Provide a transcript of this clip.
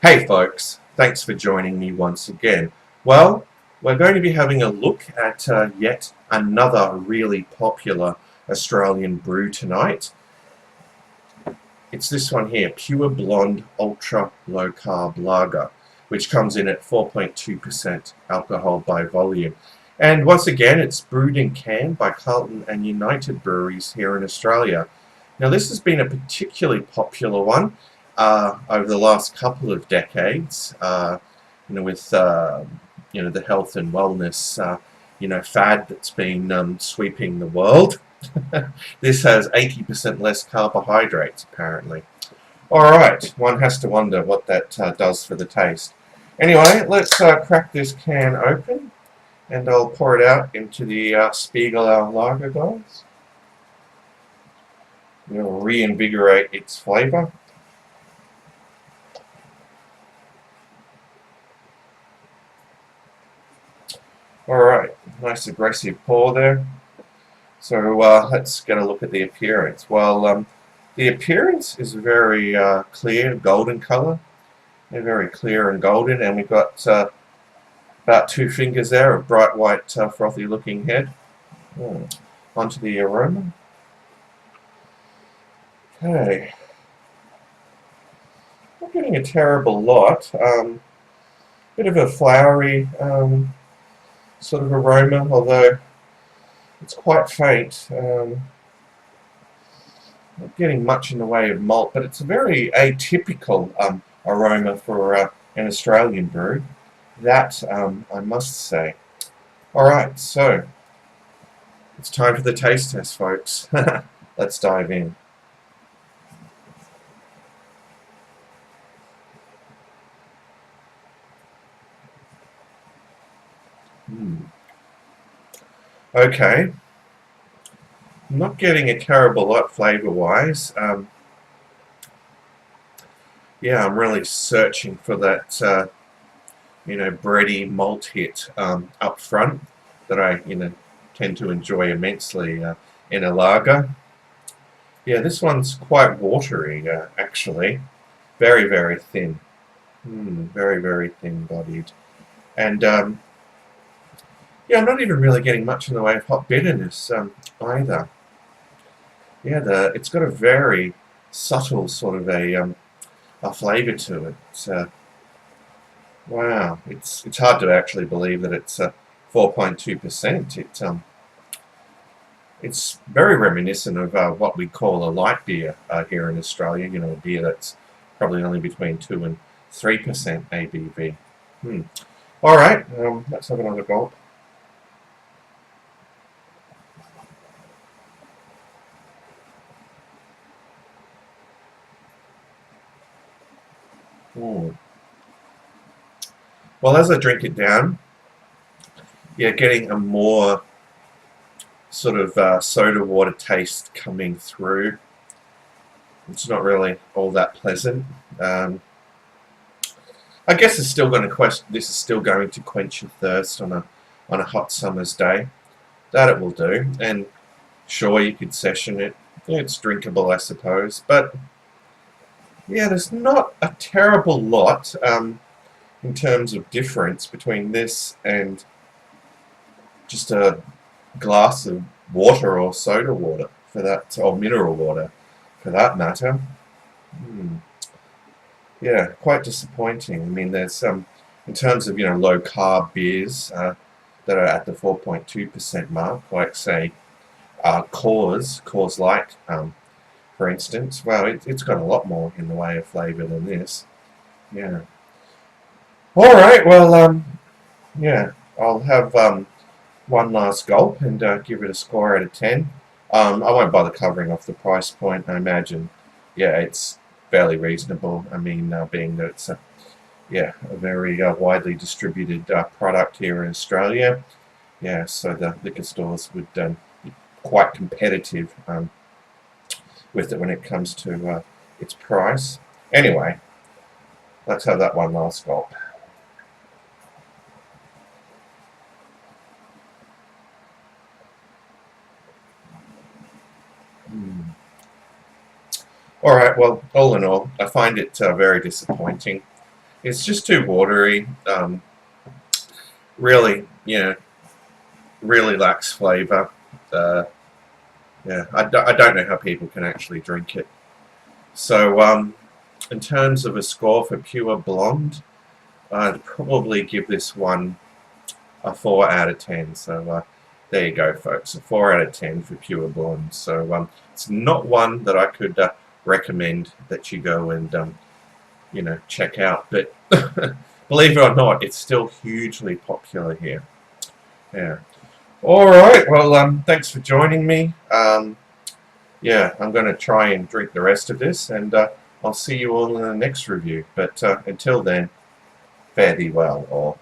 Hey folks, thanks for joining me once again. Well, we're going to be having a look at yet another really popular Australian brew tonight. It's this one here, Pure Blonde Ultra Low Carb Lager, which comes in at 4.2% alcohol by volume. And once again, it's brewed and canned by Carlton and United Breweries here in Australia. Now this has been a particularly popular one over the last couple of decades, with the health and wellness fad that's been sweeping the world. This has 80% less carbohydrates, apparently. Alright, one has to wonder what that does for the taste. Anyway, let's crack this can open, and I'll pour it out into the Spiegelau lager glass. It'll reinvigorate its flavour. Alright, nice aggressive pour there. So let's get a look at the appearance. Well, the appearance is very clear, golden colour. They're very clear and golden, and we've got about 2 fingers there of bright white frothy looking head. Onto the aroma. Okay. Not getting a terrible lot. Bit of a flowery sort of aroma, although it's quite faint. Not getting much in the way of malt, but it's a very atypical aroma for an Australian brew. That I must say. Alright, so it's time for the taste test, folks. Let's dive in. Okay, I'm not getting a terrible lot flavour-wise. Yeah, I'm really searching for that, bready malt hit up front that I, tend to enjoy immensely in a lager. Yeah, this one's quite watery, actually. Very, very thin. Very, very thin-bodied. And yeah, I'm not even really getting much in the way of hop bitterness either. Yeah, it's got a very subtle sort of a flavour to it. Wow, it's hard to actually believe that it's 4.2%. It's very reminiscent of what we call a light beer here in Australia. A beer that's probably only between 2 and 3% ABV. All right, let's have another gulp. Well, as I drink it down, yeah, getting a more sort of soda water taste coming through. It's not really all that pleasant. I guess it's still going to this is still going to quench your thirst on a hot summer's day. That it will do. And sure, you could session it. Yeah, it's drinkable, I suppose, but yeah, there's not a terrible lot in terms of difference between this and just a glass of water or soda water for that, or mineral water for that matter. Yeah, quite disappointing. I mean, there's some, in terms of low carb beers that are at the 4.2% mark, like say Coors Light, for instance. Well, it's got a lot more in the way of flavour than this. Yeah. All right. Well, yeah, I'll have one last gulp and give it a score out of 10. I won't bother covering off the price point. I imagine, yeah, it's fairly reasonable. I mean, being that it's a very widely distributed product here in Australia. Yeah, so the liquor stores would be quite competitive with it when it comes to its price. Anyway, let's have that one last gulp. Alright, well, all in all, I find it very disappointing. It's just too watery. Really, really lacks flavour. Yeah, I don't know how people can actually drink it. So, in terms of a score for pure blonde, I'd probably give this one a 4 out of 10. So, there you go, folks. A 4 out of 10 for pure blonde. So, it's not one that I could recommend that you go and check out. But believe it or not, it's still hugely popular here. Yeah. All right. Well, thanks for joining me. Yeah, I'm going to try and drink the rest of this, and I'll see you all in the next review. But until then, fare thee well, or